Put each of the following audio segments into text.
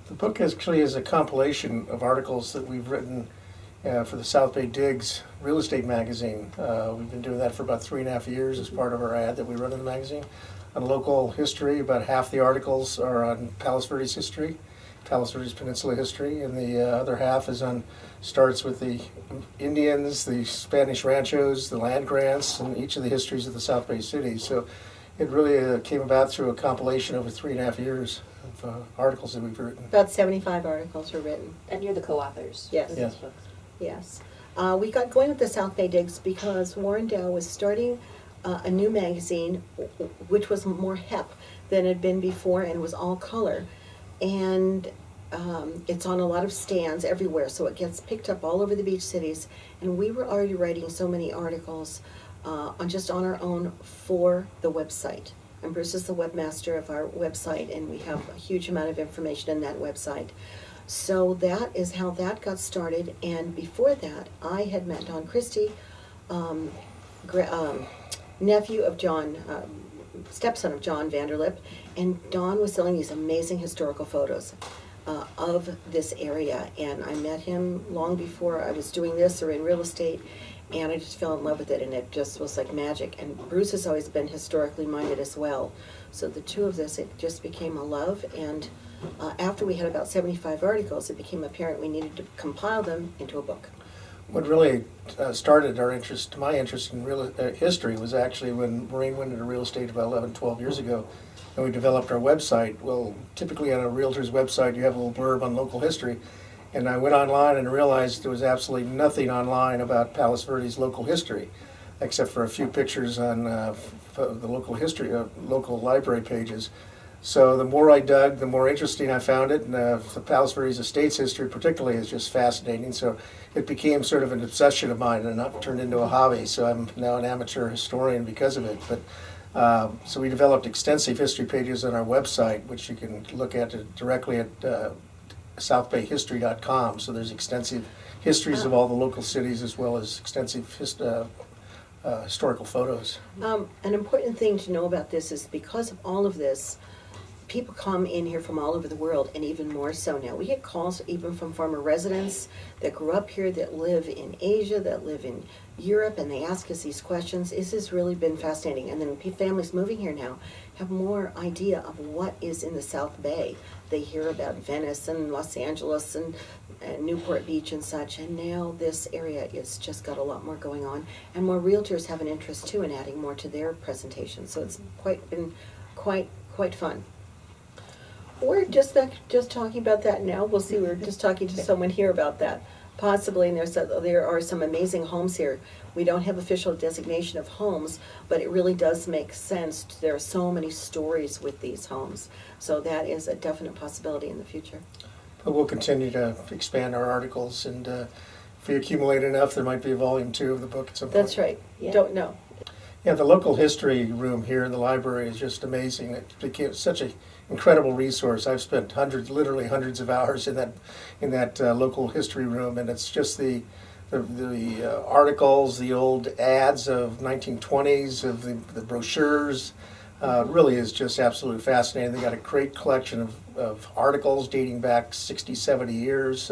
The book actually is a compilation of articles that we've written for the South Bay Digs real estate magazine. We've been doing that for about 3.5 years as part of our ad that we run in the magazine. On local history, about half the articles are on Palos Verdes history, Palos Verdes Peninsula history, and the other half starts with the Indians, the Spanish ranchos, the land grants, and each of the histories of the South Bay cities. So it really came about through a compilation over 3.5 years of articles that we've written. About 75 articles were written. And you're the co-authors. Yes. of Yes. these books. Yes. We got going with the South Bay Digs because Warren Dow was starting a new magazine, which was more hep than it had been before, and was all color. And it's on a lot of stands everywhere, so it gets picked up all over the beach cities. And we were already writing so many articles on our own for the website. And Bruce is the webmaster of our website, and we have a huge amount of information in that website. So that is how that got started. And before that, I had met Don Christie, nephew of John, stepson of John Vanderlip, and Don was selling these amazing historical photos of this area. And I met him long before I was doing this or in real estate, and I just fell in love with it, and it just was like magic. And Bruce has always been historically minded as well. So the two of us, it just became a love. And after we had about 75 articles, it became apparent we needed to compile them into a book. What really started my interest in real history was actually when Maureen went into real estate about 11, 12 years ago, and we developed our website. Well, typically on a realtor's website, you have a little blurb on local history, and I went online and realized there was absolutely nothing online about Palos Verdes local history, except for a few pictures on the local history, local library pages. So the more I dug, the more interesting I found it, and the Palos Verdes estates history particularly is just fascinating. So it became sort of an obsession of mine, and it turned into a hobby. So I'm now an amateur historian because of it. But so we developed extensive history pages on our website, which you can look at directly at southbayhistory.com. So there's extensive histories of all the local cities as well as extensive historical photos. An important thing to know about this is because of all of this, people come in here from all over the world, and even more so now. We get calls even from former residents that grew up here, that live in Asia, that live in Europe, and they ask us these questions. This has really been fascinating. And then families moving here now have more idea of what is in the South Bay. They hear about Venice and Los Angeles and Newport Beach and such, and now this area is just got a lot more going on, and more realtors have an interest too in adding more to their presentation. So it's been quite fun. We're just talking about that now. We'll see. We're just talking to someone here about that, possibly. And there are some amazing homes here. We don't have official designation of homes, but it really does make sense. There are so many stories with these homes, so that is a definite possibility in the future. But we'll continue to expand our articles, and if we accumulate enough, there might be a volume 2 of the book at some point. That's right. Yeah. Don't know. Yeah, the local history room here in the library is just amazing. It became such an incredible resource. I've spent literally hundreds of hours in that local history room, and it's just the articles, the old ads of 1920s, of the brochures. Really is just absolutely fascinating. They got a great collection of articles dating back 60, 70 years.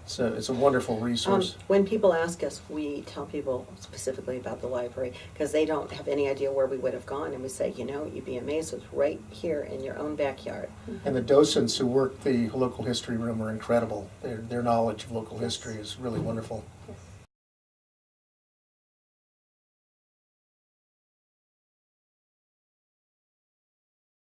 So it's a wonderful resource. When people ask us, we tell people specifically about the library because they don't have any idea where we would have gone, and we say, you'd be amazed. It's right here in your own backyard. And the docents who work the local history room are incredible. Their knowledge of local history is really wonderful. Yes.